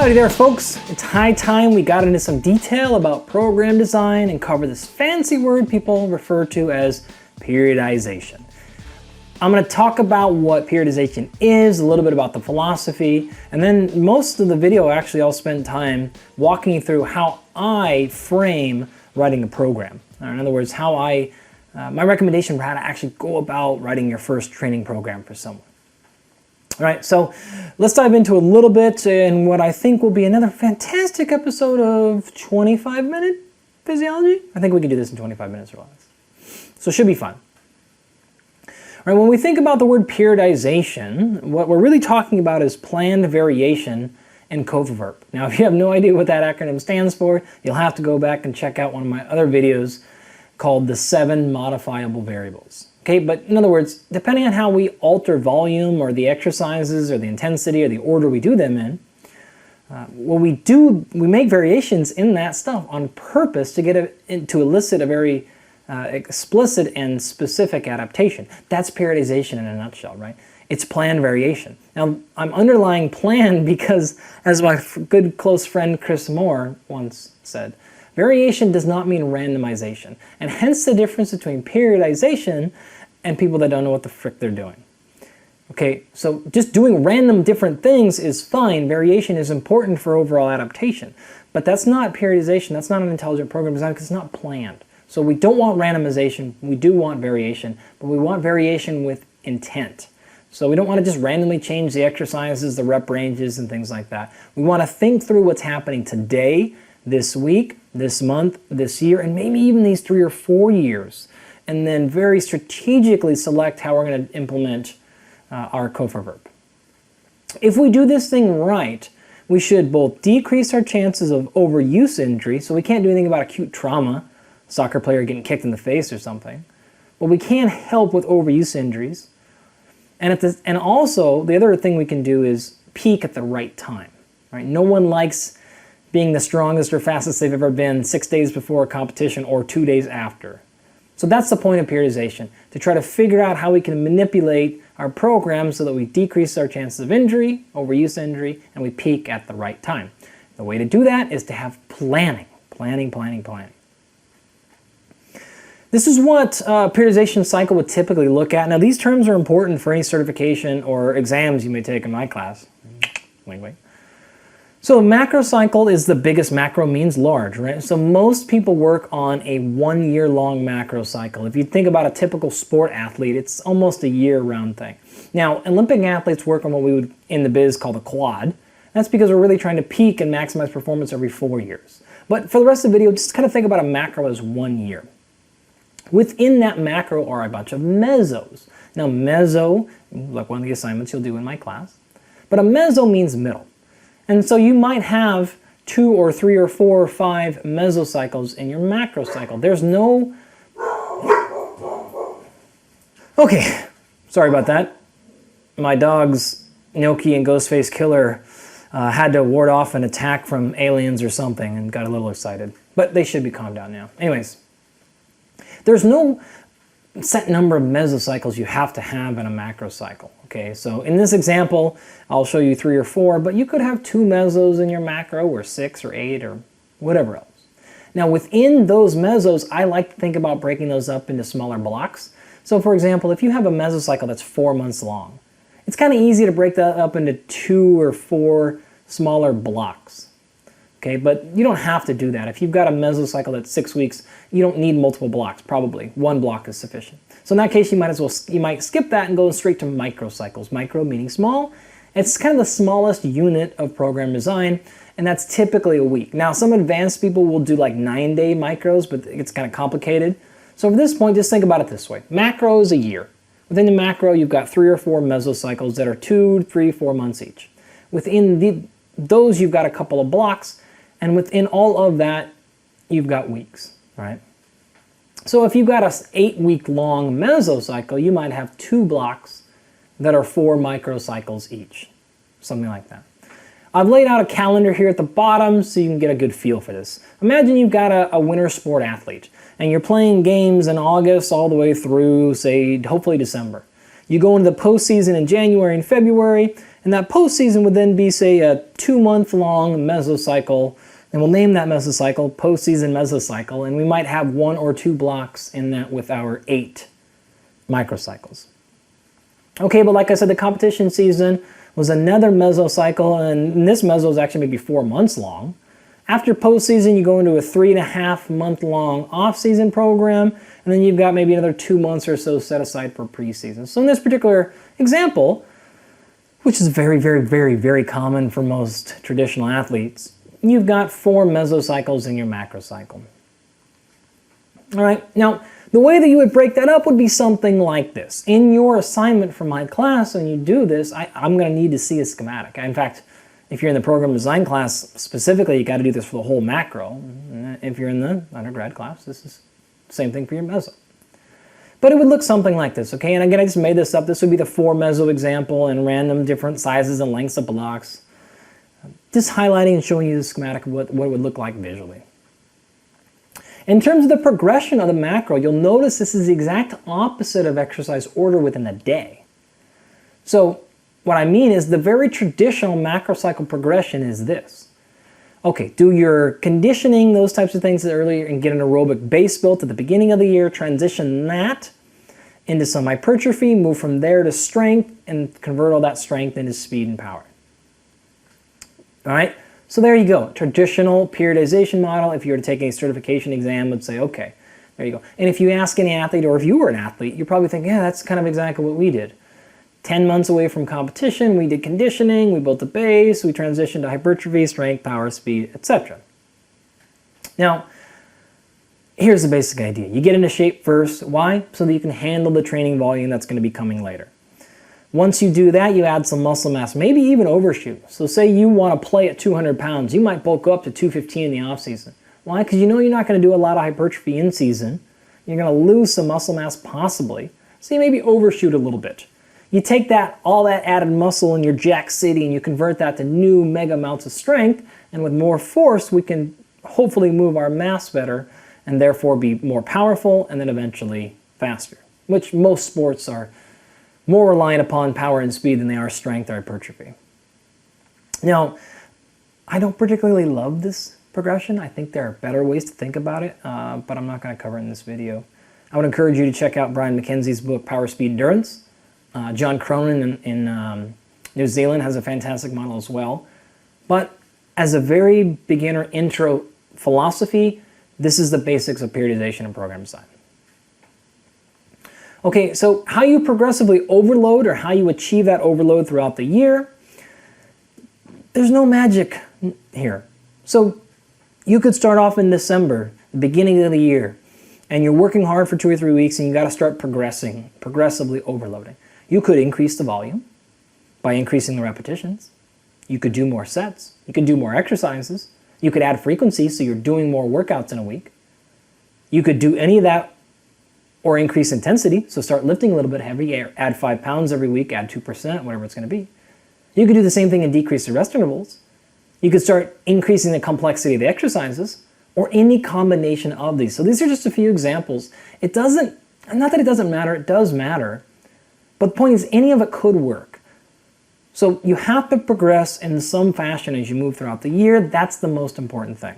Howdy there, folks. It's high time we got into some detail about program design and cover this fancy word people refer to as periodization. I'm going to talk about what periodization is, a little bit about the philosophy, and then most of the video actually I'll spend time walking you through how I frame writing a program. In other words, how my recommendation for how to actually go about writing your first training program for someone. All right, so let's dive into a little bit in what I think will be another fantastic episode of 25-minute physiology. I think we can do this in 25 minutes or less. So it should be fun. All right, when we think about the word periodization, what we're really talking about is planned variation and coverb. Now, if you have no idea what that acronym stands for, you'll have to go back and check out one of my other videos called the 7 modifiable variables. Okay, but in other words, depending on how we alter volume or the exercises or the intensity or the order we do them in, we make variations in that stuff on purpose to to elicit a very explicit and specific adaptation. That's periodization in a nutshell, right? It's planned variation. Now, I'm underlying plan because, as my good close friend Chris Moore once said, variation does not mean randomization, and hence the difference between periodization and people that don't know what the frick they're doing. Okay, so just doing random different things is fine. Variation is important for overall adaptation, but that's not periodization. That's not an intelligent program design because it's not planned. So we don't want randomization. We do want variation, but we want variation with intent. So we don't want to just randomly change the exercises, the rep ranges, and things like that. We want to think through what's happening today, this week, this month, this year, and maybe even these 3 or 4 years, and then very strategically select how we're going to implement our coverb. If we do this thing right, we should both decrease our chances of overuse injury, so we can't do anything about acute trauma, soccer player getting kicked in the face or something, but we can help with overuse injuries. And also, the other thing we can do is peak at the right time. Right? No one likes being the strongest or fastest they've ever been 6 days before a competition or 2 days after. So that's the point of periodization, to try to figure out how we can manipulate our program so that we decrease our chances of injury, overuse injury, and we peak at the right time. The way to do that is to have planning. Planning. This is what a periodization cycle would typically look at. Now, these terms are important for any certification or exams you may take in my class. Wink, wink. So a macro cycle is the biggest. Macro means large, right? So most people work on a 1 year long macro cycle. If you think about a typical sport athlete, it's almost a year-round thing. Now, Olympic athletes work on what we would in the biz call the quad. That's because we're really trying to peak and maximize performance every 4 years. But for the rest of the video, just kind of think about a macro as 1 year. Within that macro are a bunch of mesos. Now, meso, like one of the assignments you'll do in my class, but a meso means middle. And so you might have 2 or 3 or 4 or 5 mesocycles in your macro cycle. There's no... Okay, sorry about that. My dogs, Gnocchi and Ghostface Killer, had to ward off an attack from aliens or something and got a little excited. But they should be calmed down now. Anyways, there's no set number of mesocycles you have to have in a macro cycle. Okay, so in this example, I'll show you 3 or 4, but you could have 2 mesos in your macro, or 6 or 8 or whatever else. Now within those mesos, I like to think about breaking those up into smaller blocks. So for example, if you have a mesocycle that's 4 months long, it's kind of easy to break that up into 2 or 4 smaller blocks. Okay, but you don't have to do that. If you've got a mesocycle that's 6 weeks, you don't need multiple blocks, probably. 1 block is sufficient. So in that case, you might skip that and go straight to microcycles. Micro meaning small. It's kind of the smallest unit of program design, and that's typically a week. Now, some advanced people will do like 9-day micros, but it's kind of complicated. So at this point, just think about it this way. Macro is a year. Within the macro, you've got 3 or 4 mesocycles that are 2, 3, 4 months each. Within those, you've got a couple of blocks, and within all of that, you've got weeks, right? So if you've got an 8-week-long mesocycle, you might have 2 blocks that are 4 microcycles each, something like that. I've laid out a calendar here at the bottom so you can get a good feel for this. Imagine you've got a winter sport athlete, and you're playing games in August all the way through, say, hopefully December. You go into the postseason in January and February, And that postseason would then be, say, a 2-month-long mesocycle, and we'll name that mesocycle postseason mesocycle, and we might have 1 or 2 blocks in that with our 8 microcycles. Okay, but like I said, the competition season was another mesocycle, and this meso is actually maybe 4 months long. After postseason, you go into a 3.5-month-long off-season program, and then you've got maybe another 2 months or so set aside for preseason. So in this particular example, which is very, very, very, very common for most traditional athletes, you've got 4 mesocycles in your macrocycle. All right, now the way that you would break that up would be something like this. In your assignment for my class, when you do this, I'm going to need to see a schematic. In fact, if you're in the program design class specifically, you got to do this for the whole macro. If you're in the undergrad class, this is the same thing for your meso. But it would look something like this, okay? And again, I just made this up. This would be the 4 meso example and random different sizes and lengths of blocks. Just highlighting and showing you the schematic of what it would look like visually. In terms of the progression of the macro, you'll notice this is the exact opposite of exercise order within a day. So what I mean is the very traditional macrocycle progression is this. Okay, do your conditioning, those types of things earlier, and get an aerobic base built at the beginning of the year, transition that into some hypertrophy, move from there to strength, and convert all that strength into speed and power. All right, so there you go. Traditional periodization model, if you were to take a certification exam, would say, okay, there you go. And if you ask any athlete, or if you were an athlete, you probably think, yeah, that's kind of exactly what we did. 10 months away from competition, we did conditioning, we built a base, we transitioned to hypertrophy, strength, power, speed, etc. Now, here's the basic idea. You get into shape first. Why? So that you can handle the training volume that's going to be coming later. Once you do that, you add some muscle mass, maybe even overshoot. So say you want to play at 200 pounds, you might bulk up to 215 in the off season. Why? Because you know you're not going to do a lot of hypertrophy in season. You're going to lose some muscle mass possibly. So you maybe overshoot a little bit. You take that, all that added muscle in your Jack City, and you convert that to new mega amounts of strength, and with more force, we can hopefully move our mass better, and therefore be more powerful, and then eventually faster, which most sports are more reliant upon power and speed than they are strength or hypertrophy. Now, I don't particularly love this progression. I think there are better ways to think about it, but I'm not going to cover it in this video. I would encourage you to check out Brian McKenzie's book, Power, Speed, Endurance. John Cronin in New Zealand has a fantastic model as well. But as a very beginner intro philosophy, this is the basics of periodization and program design. Okay, so how you progressively overload or how you achieve that overload throughout the year, there's no magic here. So you could start off in December, the beginning of the year, and you're working hard for 2 or 3 weeks and you got to start progressively overloading. You could increase the volume by increasing the repetitions. You could do more sets. You could do more exercises. You could add frequency so you're doing more workouts in a week. You could do any of that or increase intensity, so start lifting a little bit heavy, add 5 pounds every week, add 2%, whatever it's going to be. You could do the same thing and decrease the rest intervals. You could start increasing the complexity of the exercises or any combination of these. So these are just a few examples. It doesn't, not that it doesn't matter, it does matter. But the point is, any of it could work. So you have to progress in some fashion as you move throughout the year. That's the most important thing.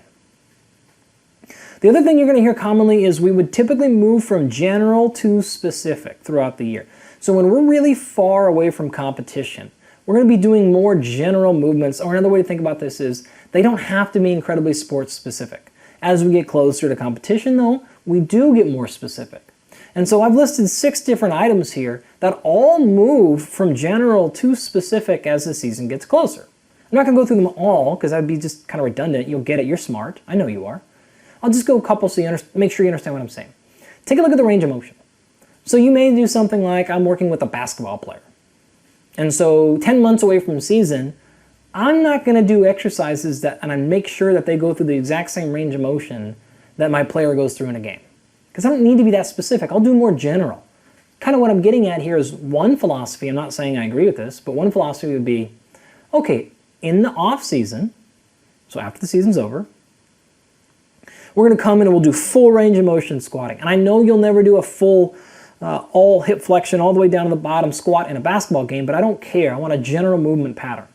The other thing you're going to hear commonly is we would typically move from general to specific throughout the year. So when we're really far away from competition, we're going to be doing more general movements. Or another way to think about this is they don't have to be incredibly sports specific. As we get closer to competition, though, we do get more specific. And so I've listed 6 different items here that all move from general to specific as the season gets closer. I'm not going to go through them all because that would be just kind of redundant. You'll get it. You're smart. I know you are. I'll just go a couple so you make sure you understand what I'm saying. Take a look at the range of motion. So you may do something like I'm working with a basketball player. And so 10 months away from the season, I'm not going to do exercises and I make sure that they go through the exact same range of motion that my player goes through in a game. Because I don't need to be that specific. I'll do more general. Kind of what I'm getting at here is one philosophy. I'm not saying I agree with this, but one philosophy would be, okay, in the off season, so after the season's over, we're going to come in and we'll do full range of motion squatting. And I know you'll never do a full all hip flexion all the way down to the bottom squat in a basketball game, but I don't care. I want a general movement pattern.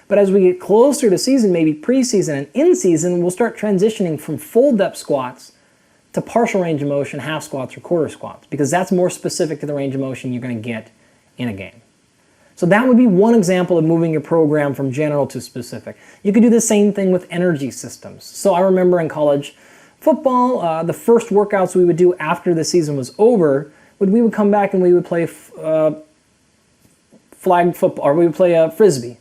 But as we get closer to season, maybe preseason and in season, we'll start transitioning from full depth squats to partial range of motion, half squats or quarter squats, because that's more specific to the range of motion you're going to get in a game. So that would be one example of moving your program from general to specific. You could do the same thing with energy systems. So I remember in college football, the first workouts we would do after the season was over, we would come back and we would play flag football, or we would play frisbee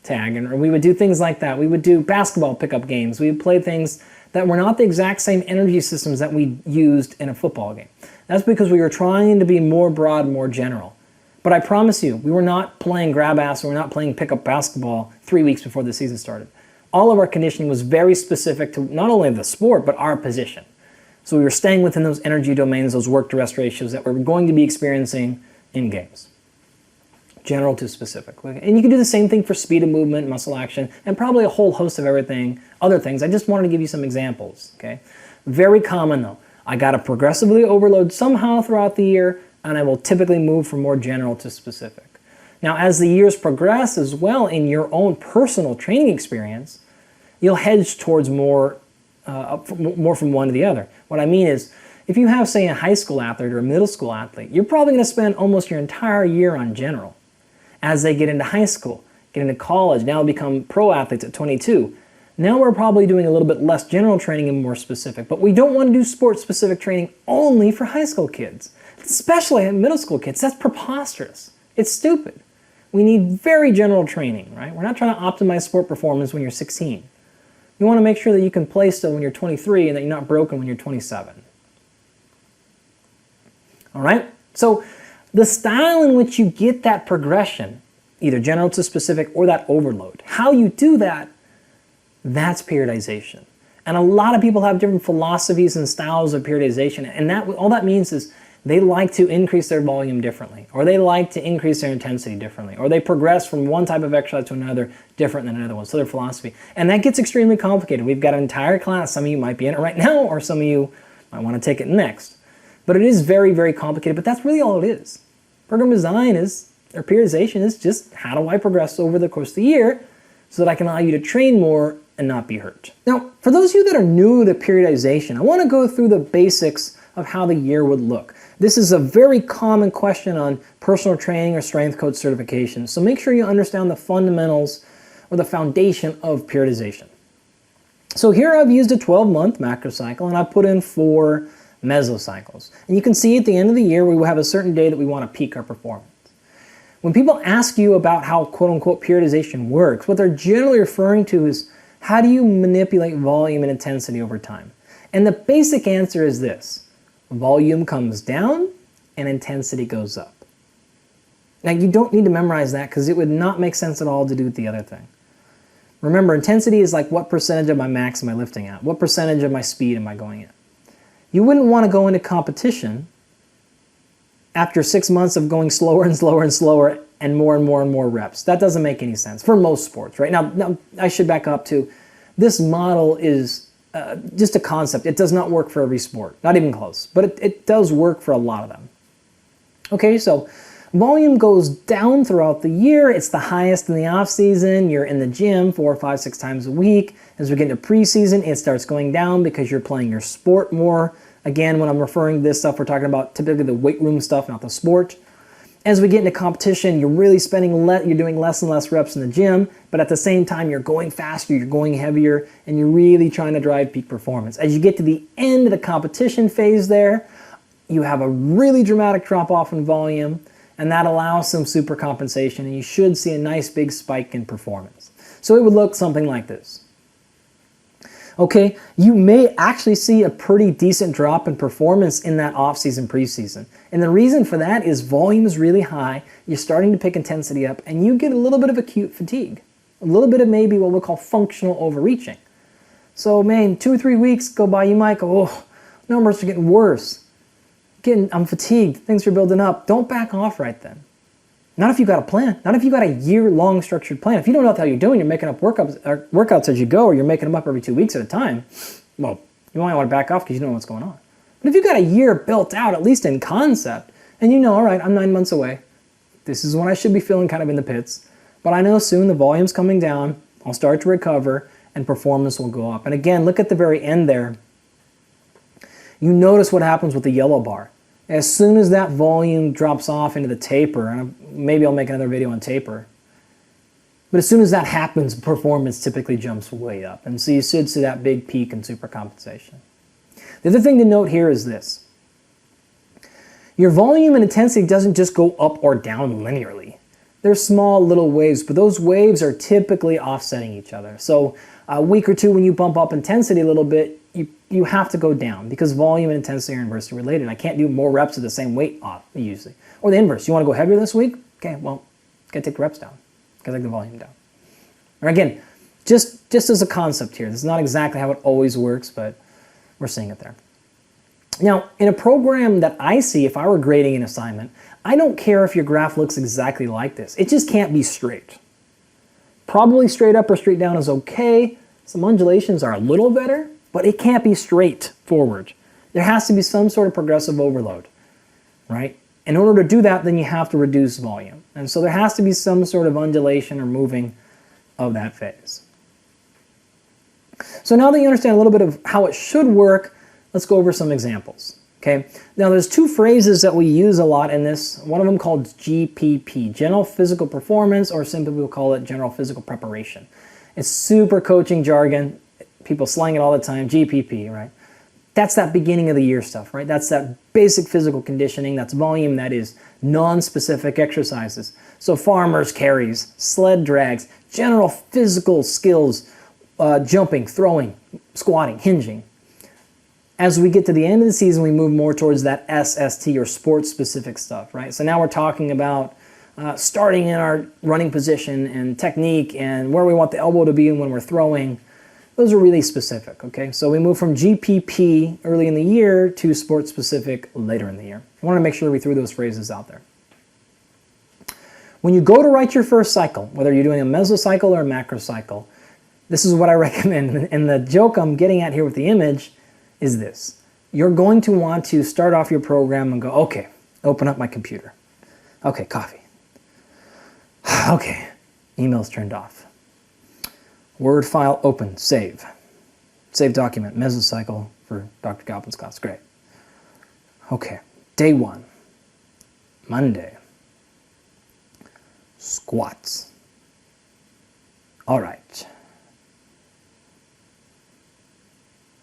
tag, and we would do things like that. We would do basketball pickup games. We would play things that were not the exact same energy systems that we used in a football game. That's because we were trying to be more broad, more general. But I promise you, we were not playing grab ass, we were not playing pickup basketball 3 weeks before the season started. All of our conditioning was very specific to not only the sport, but our position. So we were staying within those energy domains, those work to rest ratios that we're going to be experiencing in games. General to specific. And you can do the same thing for speed of movement, muscle action, and probably a whole host of other things. I just wanted to give you some examples, okay? Very common though. I got to progressively overload somehow throughout the year, and I will typically move from more general to specific. Now, as the years progress as well in your own personal training experience, you'll hedge towards more from one to the other. What I mean is, if you have, say, a high school athlete or a middle school athlete, you're probably going to spend almost your entire year on general. As they get into high school, get into college, now become pro athletes at 22. Now we're probably doing a little bit less general training and more specific, but we don't want to do sport-specific training only for high school kids, especially middle school kids. That's preposterous. It's stupid. We need very general training, right? We're not trying to optimize sport performance when you're 16. You want to make sure that you can play still when you're 23 and that you're not broken when you're 27. All right? So the style in which you get that progression, either general to specific or that overload, how you do that, that's periodization. And a lot of people have different philosophies and styles of periodization, and all that means is they like to increase their volume differently, or they like to increase their intensity differently, or they progress from one type of exercise to another different than another one. So their philosophy. And that gets extremely complicated. We've got an entire class. Some of you might be in it right now, or some of you might want to take it next. But it is very, very complicated, but that's really all it is. Program design or periodization is just how do I progress over the course of the year so that I can allow you to train more and not be hurt. Now, for those of you that are new to periodization, I want to go through the basics of how the year would look. This is a very common question on personal training or strength coach certification, so make sure you understand the fundamentals or the foundation of periodization. So here I've used a 12-month macrocycle and I've put in 4 mesocycles. And you can see at the end of the year we will have a certain day that we want to peak our performance. When people ask you about how quote-unquote periodization works, what they're generally referring to is how do you manipulate volume and intensity over time? And the basic answer is this: volume comes down and intensity goes up. Now you don't need to memorize that because it would not make sense at all to do the other thing. Remember, intensity is like what percentage of my max am I lifting at? What percentage of my speed am I going at? You wouldn't want to go into competition after 6 months of going slower and slower and slower and more and more and more reps. That doesn't make any sense for most sports, right? Now I should back up to this model is just a concept. It does not work for every sport, not even close, but it does work for a lot of them. Okay, so volume goes down throughout the year. It's the highest in the off season. You're in the gym 4, 5, 6 times a week. As we get into preseason, it starts going down because you're playing your sport more. Again, when I'm referring to this stuff, we're talking about typically the weight room stuff, not the sport. As we get into competition, you're really you're doing less and less reps in the gym, but at the same time, you're going faster, you're going heavier, and you're really trying to drive peak performance. As you get to the end of the competition phase there, you have a really dramatic drop off in volume, and that allows some super compensation, and you should see a nice big spike in performance. So it would look something like this. Okay, you may actually see a pretty decent drop in performance in that off-season, preseason. And the reason for that is volume is really high, you're starting to pick intensity up, and you get a little bit of acute fatigue. A little bit of maybe what we'll call functional overreaching. So man, 2 or 3 weeks go by, you might go, oh, numbers are getting worse. I'm fatigued, things are building up. Don't back off right then. Not if you've got a plan. Not if you've got a year-long structured plan. If you don't know what the hell you're doing, you're making up workouts as you go, or you're making them up every 2 weeks at a time, well, you might want to back off because you don't know what's going on. But if you've got a year built out, at least in concept, And you know, all right, I'm 9 months away. This is when I should be feeling kind of in the pits. But I know soon the volume's coming down, I'll start to recover, and performance will go up. And again, look at the very end there. You notice what happens with the yellow bar. As soon as that volume drops off into the taper, and maybe I'll make another video on taper, but as soon as that happens, performance typically jumps way up. And so you should see that big peak in supercompensation. The other thing to note here is this. Your volume and intensity doesn't just go up or down linearly. They're small little waves, but those waves are typically offsetting each other. So a week or two when you bump up intensity a little bit, you have to go down because volume and intensity are inversely related. I can't do more reps of the same weight usually. Or the inverse. You want to go heavier this week? Okay, well, gotta take the reps down. Gotta take the volume down. Or again, just as a concept here. This is not exactly how it always works, but we're seeing it there. Now, in a program that I see, if I were grading an assignment, I don't care if your graph looks exactly like this. It just can't be straight. Probably straight up or straight down is okay. Some undulations are a little better, but it can't be straight forward. There has to be some sort of progressive overload, right? In order to do that, then you have to reduce volume. And so there has to be some sort of undulation or moving of that phase. So now that you understand a little bit of how it should work, let's go over some examples. Okay. Now there's two phrases that we use a lot in this. One of them called GPP, General Physical Performance, or simply we'll call it General Physical Preparation. It's super coaching jargon. People slang it all the time, GPP, right? That's that beginning of the year stuff, right? That's that basic physical conditioning, that's volume, that is non-specific exercises. So farmers carries, sled drags, general physical skills, jumping, throwing, squatting, hinging. As we get to the end of the season, we move more towards that SST or sports-specific stuff, right? So now we're talking about starting in our running position and technique and where we want the elbow to be when we're throwing. Those are really specific, okay? So we move from GPP early in the year to sports-specific later in the year. I want to make sure we threw those phrases out there. When you go to write your first cycle, whether you're doing a mesocycle or a macrocycle, this is what I recommend. And the joke I'm getting at here with the image is this. You're going to want to start off your program and go, okay, open up my computer. Okay, coffee. Okay, email's turned off. Word file open, save. Save document, mesocycle for Dr. Galpin's class, great. Okay, day 1, Monday. Squats. All right.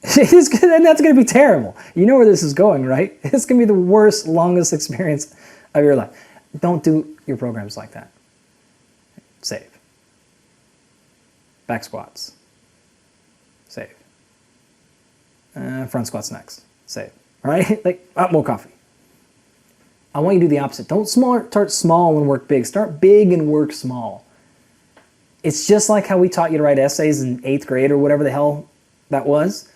And that's going to be terrible. You know where this is going, right? It's going to be the worst, longest experience of your life. Don't do your programs like that. Save. Back squats. Save. Front squats next. Save. Right? Like, more coffee. I want you to do the opposite. Don't start small and work big. Start big and work small. It's just like how we taught you to write essays in 8th grade or whatever the hell that was.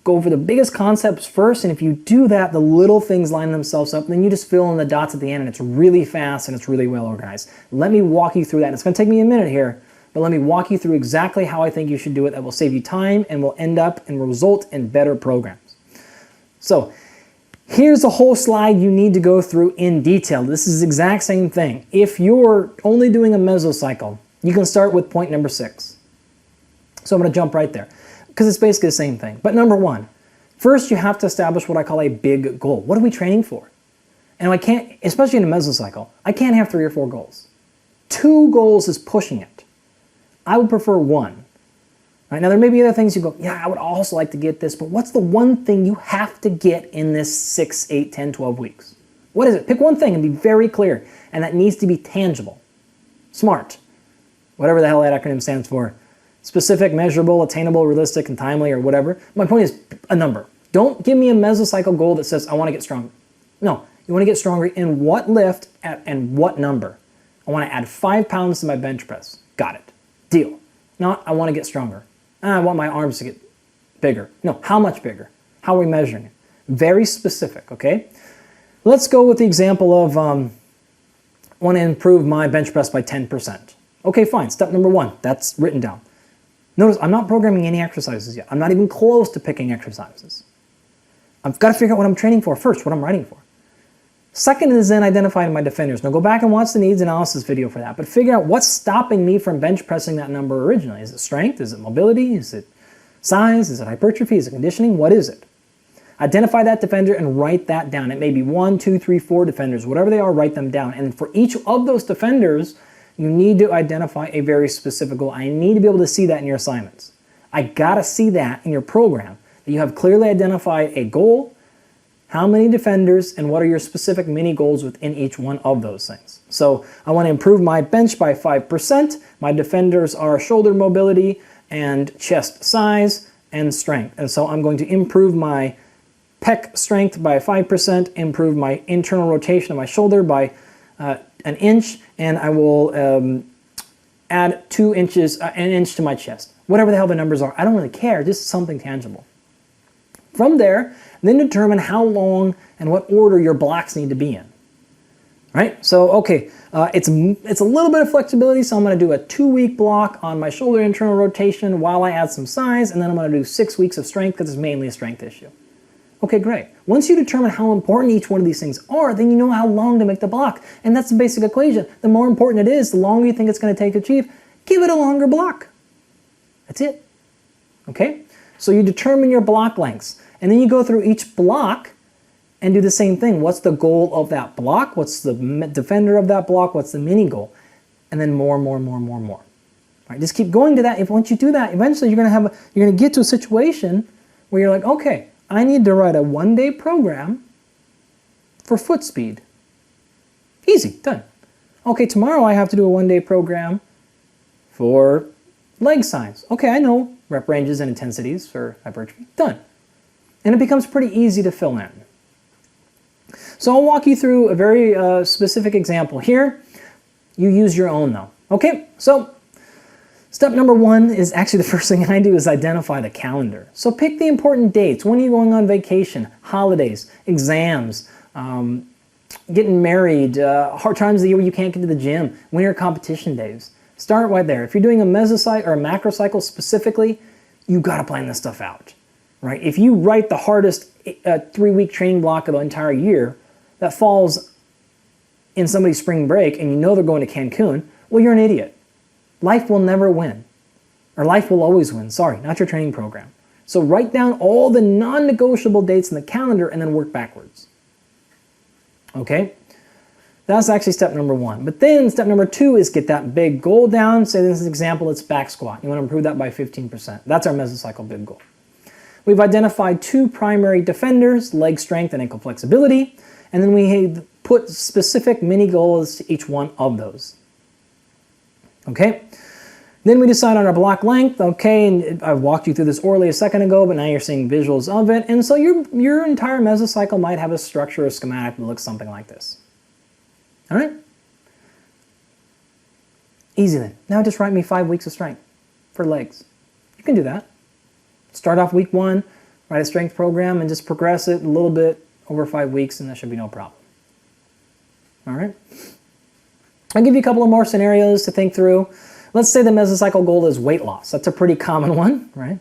Go over the biggest concepts first, and if you do that, the little things line themselves up, and then you just fill in the dots at the end, and it's really fast and it's really well organized. Let me walk you through that. It's going to take me a minute here, but let me walk you through exactly how I think you should do it. That will save you time and will end up and result in better programs. So here's a whole slide you need to go through in detail. This is the exact same thing. If you're only doing a mesocycle, you can start with point number 6. So I'm going to jump right there, because it's basically the same thing. But number 1, first you have to establish what I call a big goal. What are we training for? And I can't, especially in a mesocycle, I can't have 3 or 4 goals. 2 goals is pushing it. I would prefer 1. Right, now there may be other things you go, yeah, I would also like to get this, but what's the one thing you have to get in this 6, 8, 10, 12 weeks? What is it? Pick one thing and be very clear, and that needs to be tangible. SMART, whatever the hell that acronym stands for. Specific, measurable, attainable, realistic, and timely, or whatever. My point is a number. Don't give me a mesocycle goal that says, I want to get stronger. No, you want to get stronger in what lift and what number. I want to add 5 pounds to my bench press. Got it. Deal. Not, I want to get stronger. I want my arms to get bigger. No, how much bigger? How are we measuring it? Very specific, okay? Let's go with the example of want to improve my bench press by 10%. Okay, fine. Step number 1, that's written down. Notice I'm not programming any exercises yet. I'm not even close to picking exercises. I've got to figure out what I'm training for first, what I'm writing for. Second is then identifying my defenders. Now go back and watch the needs analysis video for that, but figure out what's stopping me from bench pressing that number originally. Is it strength? Is it mobility? Is it size? Is it hypertrophy? Is it conditioning? What is it? Identify that defender and write that down. It may be 1, 2, 3, 4 defenders. Whatever they are, write them down. And for each of those defenders, you need to identify a very specific goal. I need to be able to see that in your assignments. I gotta see that in your program, that you have clearly identified a goal, how many defenders, and what are your specific mini goals within each one of those things. So I want to improve my bench by 5%. My defenders are shoulder mobility and chest size and strength. And so I'm going to improve my pec strength by 5%, improve my internal rotation of my shoulder by an inch, and I will add 2 inches, an inch to my chest. Whatever the hell the numbers are, I don't really care, just something tangible. From there, then determine how long and what order your blocks need to be in. Right? So, okay, it's a little bit of flexibility, so I'm going to do a 2-week block on my shoulder internal rotation while I add some size, and then I'm going to do 6 weeks of strength because it's mainly a strength issue. Okay, great. Once you determine how important each one of these things are, then you know how long to make the block. And that's the basic equation. The more important it is, the longer you think it's going to take to achieve, give it a longer block. That's it. Okay? So you determine your block lengths. And then you go through each block and do the same thing. What's the goal of that block? What's the defender of that block? What's the mini goal? And then more. All right, just keep going to that. If once you do that, eventually you're going to get to a situation where you're like, okay, I need to write a 1-day program for foot speed. Easy, done. Okay, tomorrow I have to do a 1-day program for leg size. Okay, I know rep ranges and intensities for hypertrophy. Done. And it becomes pretty easy to fill in. So I'll walk you through a very specific example here. You use your own though. Okay, so step number 1 is actually the first thing I do is identify the calendar. So pick the important dates. When are you going on vacation? Holidays, exams, getting married, hard times of the year where you can't get to the gym, winter competition days. Start right there. If you're doing a mesocycle or a macrocycle specifically, you got to plan this stuff out. Right? If you write the hardest 3-week training block of the entire year that falls in somebody's spring break and you know they're going to Cancun, well, you're an idiot. Life will never win. Or life will always win. Sorry, not your training program. So write down all the non-negotiable dates in the calendar and then work backwards. Okay? That's actually step number 1. But then step number 2 is get that big goal down. Say this is an example, it's back squat. You want to improve that by 15%. That's our mesocycle big goal. We've identified 2 primary defenders, leg strength and ankle flexibility, and then we put specific mini goals to each one of those. Okay? Then we decide on our block length, okay, and I walked you through this orally a second ago, but now you're seeing visuals of it, and so your entire mesocycle might have a structure or schematic that looks something like this. All right? Easy then. Now just write me 5 weeks of strength for legs. You can do that. Start off week 1, write a strength program, and just progress it a little bit over 5 weeks, and that should be no problem. All right? I'll give you a couple of more scenarios to think through. Let's say the mesocycle goal is weight loss. That's a pretty common one, right? And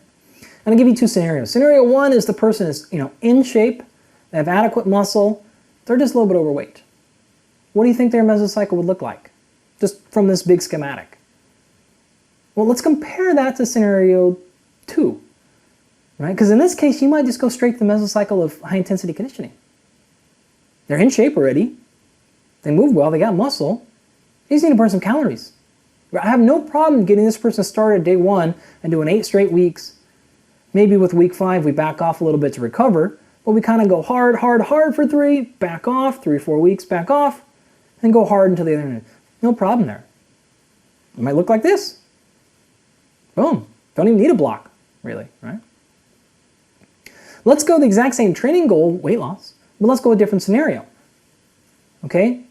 I'll give you 2 scenarios. Scenario 1 is the person is, in shape, they have adequate muscle, they're just a little bit overweight. What do you think their mesocycle would look like? Just from this big schematic. Well, let's compare that to scenario 2. Right? Because in this case, you might just go straight to the mesocycle of high-intensity conditioning. They're in shape already. They move well. They got muscle. You just need to burn some calories. I have no problem getting this person started day 1 and doing 8 straight weeks. Maybe with week 5, we back off a little bit to recover, but we kind of go hard for 3, back off, 3-4 weeks, back off, and go hard until the other end. No problem there. It might look like this. Boom. Don't even need a block, really, right? Let's go the exact same training goal, weight loss, but let's go a different scenario. Okay?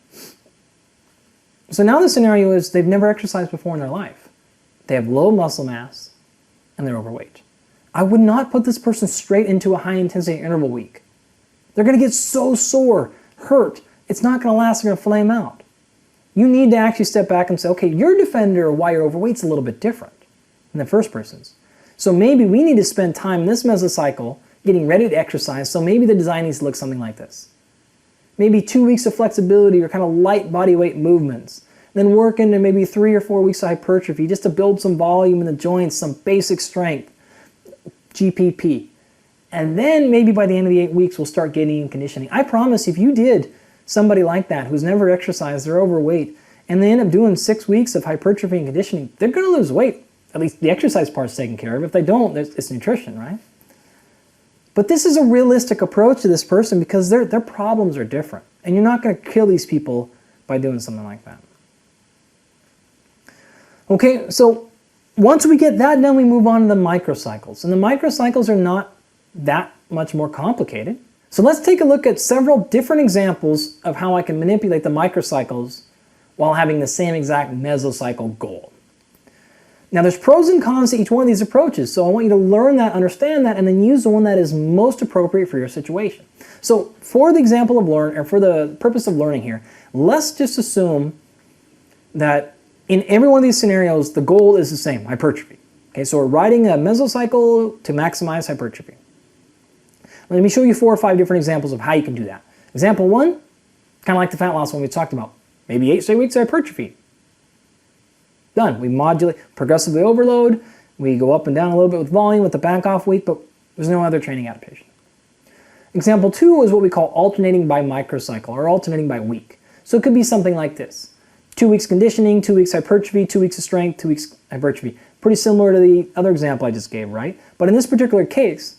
So now the scenario is they've never exercised before in their life. They have low muscle mass, and they're overweight. I would not put this person straight into a high-intensity interval week. They're going to get so sore, hurt, it's not going to last, they're going to flame out. You need to actually step back and say, okay, your defender of why you're overweight is a little bit different than the first person's. So maybe we need to spend time in this mesocycle getting ready to exercise, so maybe the design needs to look something like this. maybe 2 weeks of flexibility or kind of light body weight movements. Then work into maybe 3 or 4 weeks of hypertrophy just to build some volume in the joints, some basic strength, GPP. And then maybe by the end of the 8 weeks, we'll start getting in conditioning. I promise if you did somebody like that who's never exercised, they're overweight, and they end up doing 6 weeks of hypertrophy and conditioning, they're going to lose weight. At least the exercise part's taken care of. If they don't, it's nutrition, right? But this is a realistic approach to this person because their problems are different. And you're not going to kill these people by doing something like that. Okay, so once we get that done, we move on to the microcycles. And the microcycles are not that much more complicated. So let's take a look at several different examples of how I can manipulate the microcycles while having the same exact mesocycle goal. Now there's pros and cons to each one of these approaches, so I want you to learn that, understand that, and then use the one that is most appropriate for your situation. So for the example of learn, or for the purpose of learning here, let's just assume that in every one of these scenarios, the goal is the same, hypertrophy. Okay, so we're riding a mesocycle to maximize hypertrophy. Let me show you 4 or 5 different examples of how you can do that. Example 1, kind of like the fat loss one we talked about. Maybe 8 straight weeks of hypertrophy. Done. We modulate, progressively overload, we go up and down a little bit with volume with the back off week, but there's no other training adaptation. Example 2 is what we call alternating by microcycle, or alternating by week. So it could be something like this. 2 weeks conditioning, 2 weeks hypertrophy, 2 weeks of strength, 2 weeks hypertrophy. Pretty similar to the other example I just gave, right? But in this particular case,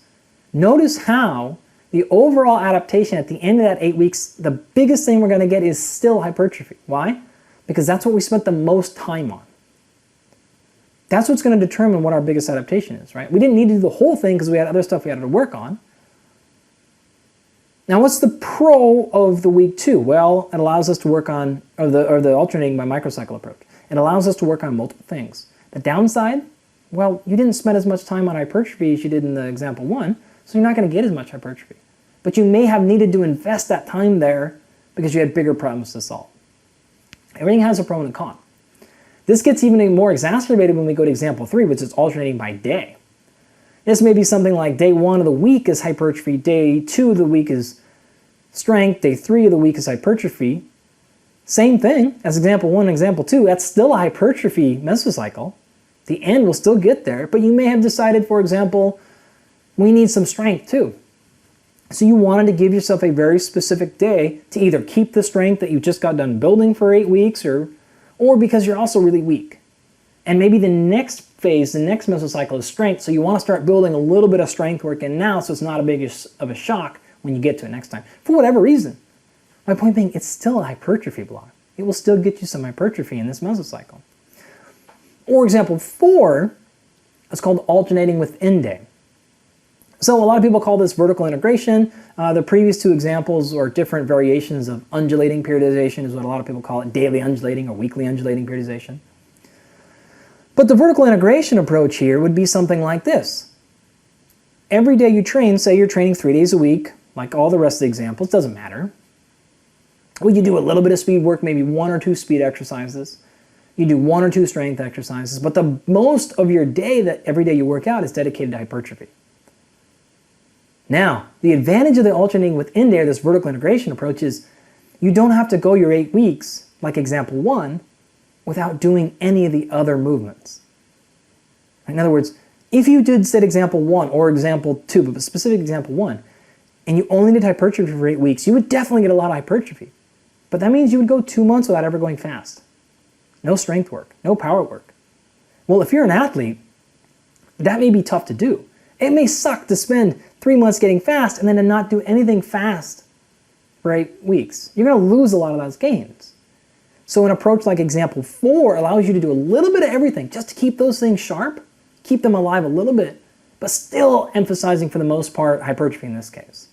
notice how the overall adaptation at the end of that 8 weeks, the biggest thing we're going to get is still hypertrophy. Why? Because that's what we spent the most time on. That's what's going to determine what our biggest adaptation is, right? We didn't need to do the whole thing because we had other stuff we had to work on. Now, what's the pro of the week 2? Well, it allows us to work on, or the alternating by microcycle approach. It allows us to work on multiple things. The downside, well, you didn't spend as much time on hypertrophy as you did in the example 1, so you're not going to get as much hypertrophy. But you may have needed to invest that time there because you had bigger problems to solve. Everything has a pro and a con. This gets even more exacerbated when we go to example 3, which is alternating by day. This may be something like day 1 of the week is hypertrophy, day 2 of the week is strength, day 3 of the week is hypertrophy. Same thing as example 1 and example 2, that's still a hypertrophy mesocycle. The end will still get there, but you may have decided, for example, we need some strength too. So you wanted to give yourself a very specific day to either keep the strength that you just got done building for 8 weeks or because you're also really weak. And maybe the next phase, the next mesocycle is strength, so you want to start building a little bit of strength work in now so it's not a big of a shock when you get to it next time, for whatever reason. My point being, it's still a hypertrophy block. It will still get you some hypertrophy in this mesocycle. Or example 4, it's called alternating within day. So a lot of people call this vertical integration. The previous 2 examples are different variations of undulating periodization is what a lot of people call it, daily undulating or weekly undulating periodization. But the vertical integration approach here would be something like this. Every day you train, say you're training 3 days a week, like all the rest of the examples, doesn't matter. Well, you do a little bit of speed work, maybe 1 or 2 speed exercises. You do 1 or 2 strength exercises, but the most of your day, that every day you work out, is dedicated to hypertrophy. Now, the advantage of the alternating within day, this vertical integration approach, is you don't have to go your 8 weeks, like example 1, without doing any of the other movements. In other words, if you did, say, example 1 or example 2, but specific example 1, and you only did hypertrophy for 8 weeks, you would definitely get a lot of hypertrophy. But that means you would go 2 months without ever going fast. No strength work, no power work. Well, if you're an athlete, that may be tough to do. It may suck to spend 3 months getting fast and then to not do anything fast for 8 weeks. You're going to lose a lot of those gains. So an approach like example 4 allows you to do a little bit of everything just to keep those things sharp, keep them alive a little bit, but still emphasizing for the most part hypertrophy in this case.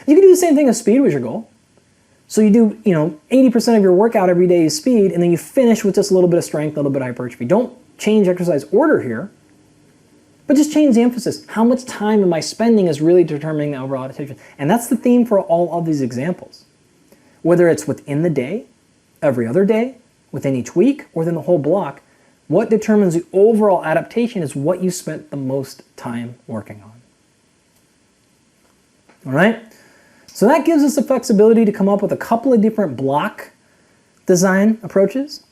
You can do the same thing if speed was your goal. So you do, 80% of your workout every day is speed, and then you finish with just a little bit of strength, a little bit of hypertrophy. Don't change exercise order here, but just change the emphasis. How much time am I spending is really determining the overall adaptation. And that's the theme for all of these examples. Whether it's within the day, every other day, within each week, or within the whole block, what determines the overall adaptation is what you spent the most time working on. All right? So that gives us the flexibility to come up with a couple of different block design approaches.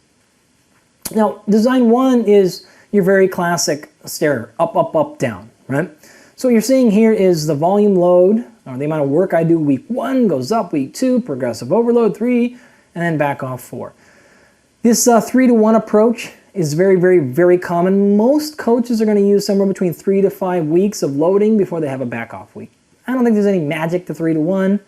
Now, design 1 is your very classic stair, up, up, up, down, right? So what you're seeing here is the volume load, or the amount of work I do week 1 goes up, week 2, progressive overload 3, and then back off 4. This 3-to-1 approach is very, very, very common. Most coaches are going to use somewhere between 3 to 5 weeks of loading before they have a back off week. I don't think there's any magic to 3-to-1.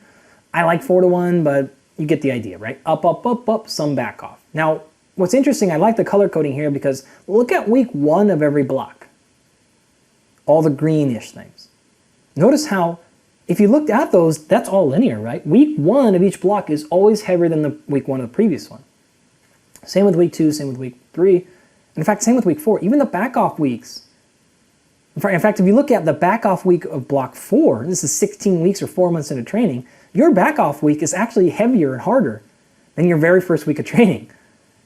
I like 4-to-1, but you get the idea, right? Up, up, up, up, some back off. Now, what's interesting, I like the color coding here because look at week 1 of every block. All the greenish things. Notice how, if you looked at those, that's all linear, right? Week 1 of each block is always heavier than the week 1 of the previous one. Same with week 2, same with week 3. And in fact, same with week 4. Even the back off weeks. In fact, if you look at the back off week of block 4, this is 16 weeks or 4 months into training, your back off week is actually heavier and harder than your very first week of training.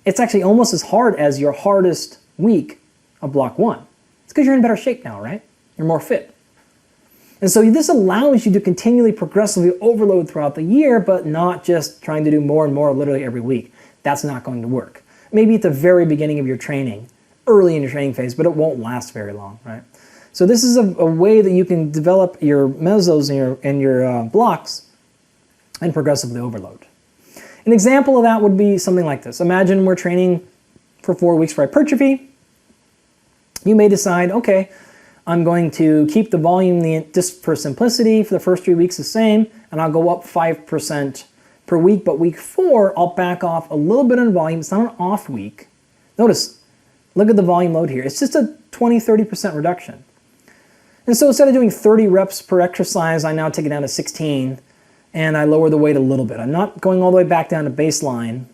It's actually almost as hard as your hardest week of block 1. It's because you're in better shape now, right? You're more fit. And so this allows you to continually progressively overload throughout the year, but not just trying to do more and more literally every week. That's not going to work. Maybe at the very beginning of your training, early in your training phase, but it won't last very long, right? So this is a way that you can develop your mesos and your blocks and progressively overload. An example of that would be something like this. Imagine we're training for 4 weeks for hypertrophy. You may decide, okay, I'm going to keep the volume, just for simplicity, for the first 3 weeks the same, and I'll go up 5% per week, but week 4, I'll back off a little bit on volume. It's not an off week. Notice, look at the volume load here. It's just a 20-30% reduction. And so instead of doing 30 reps per exercise, I now take it down to 16, and I lower the weight a little bit. I'm not going all the way back down to baseline.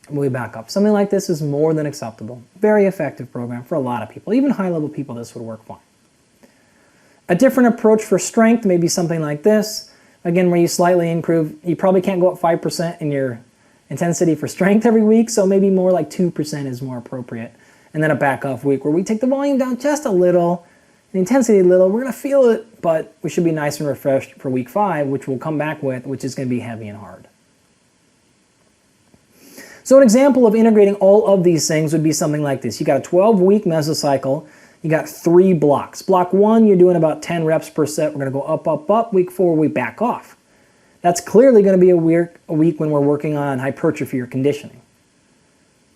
Way back up. Something like this is more than acceptable. Very effective program for a lot of people. Even high-level people, this would work fine. A different approach for strength may be something like this. Again, where you slightly improve. You probably can't go up 5% in your intensity for strength every week, so maybe more like 2% is more appropriate. And then a back-off week where we take the volume down just a little, the intensity a little. We're going to feel it, but we should be nice and refreshed for week 5, which we'll come back with, which is going to be heavy and hard. So an example of integrating all of these things would be something like this. You got a 12-week mesocycle. You got 3 blocks. Block 1, you're doing about 10 reps per set. We're going to go up, up, up. Week 4, we back off. That's clearly going to be a week when we're working on hypertrophy or conditioning.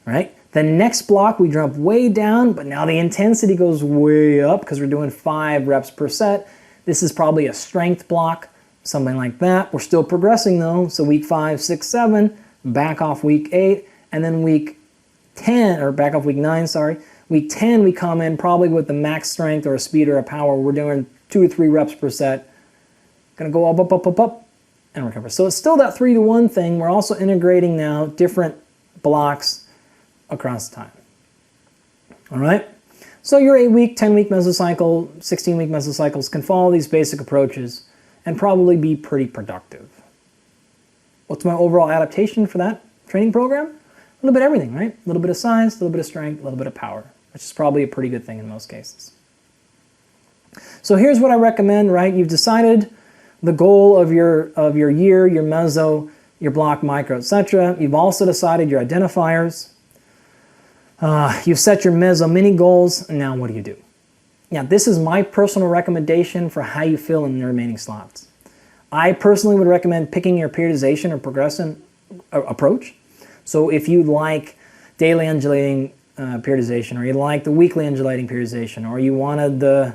Right? The next block, we jump way down, but now the intensity goes way up because we're doing 5 reps per set. This is probably a strength block, something like that. We're still progressing though. So week 5, 6, 7. Back off week 8, and then week 10, or back off week 9, sorry. Week 10, we come in probably with the max strength or a speed or a power. We're doing 2 to 3 reps per set. Gonna go up, up, up, up, up, and recover. So it's still that 3-to-1 thing. We're also integrating now different blocks across time. All right? So your 8-week, 10-week mesocycle, 16-week mesocycles can follow these basic approaches and probably be pretty productive. What's my overall adaptation for that training program? A little bit of everything, right? A little bit of science, a little bit of strength, a little bit of power, which is probably a pretty good thing in most cases. So here's what I recommend, right? You've decided the goal of your year, your meso, your block, micro, etc. You've also decided your identifiers. You've set your meso mini goals, and now what do you do? Yeah, this is my personal recommendation for how you fill in the remaining slots. I personally would recommend picking your periodization or progression approach. So if you like daily undulating periodization, or you like the weekly undulating periodization, or you wanted the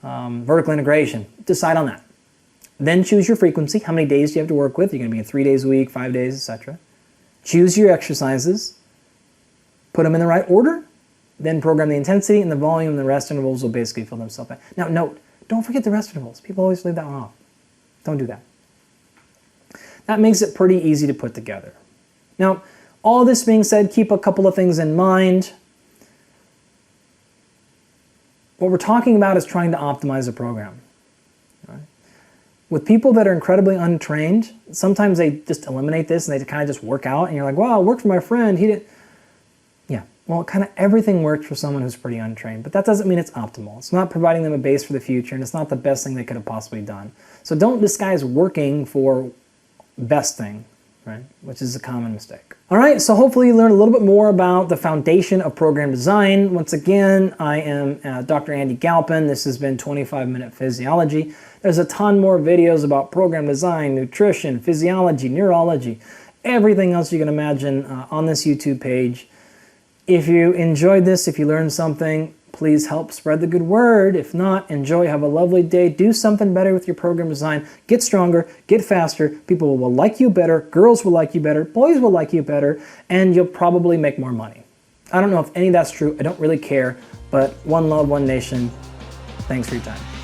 vertical integration, decide on that. Then choose your frequency. How many days do you have to work with? You're going to be in 3 days a week, 5 days, etc. Choose your exercises. Put them in the right order. Then program the intensity and the volume, and the rest intervals will basically fill themselves back. Now note, don't forget the rest intervals. People always leave that one off. Don't do that. That makes it pretty easy to put together. Now, all this being said, keep a couple of things in mind. What we're talking about is trying to optimize a program. Right? With people that are incredibly untrained, sometimes they just eliminate this and they kind of just work out, and you're like, wow, it worked for my friend. He didn't. Yeah, well, kind of everything works for someone who's pretty untrained, but that doesn't mean it's optimal. It's not providing them a base for the future, and it's not the best thing they could have possibly done. So don't disguise working for best thing, right? Which is a common mistake. All right, so hopefully you learned a little bit more about the foundation of program design. Once again, I am Dr. Andy Galpin. This has been 25-Minute Physiology. There's a ton more videos about program design, nutrition, physiology, neurology, everything else you can imagine on this YouTube page. If you enjoyed this, if you learned something, please help spread the good word. If not, enjoy, have a lovely day. Do something better with your program design. Get stronger, get faster. People will like you better. Girls will like you better. Boys will like you better. And you'll probably make more money. I don't know if any of that's true. I don't really care. But one love, one nation. Thanks for your time.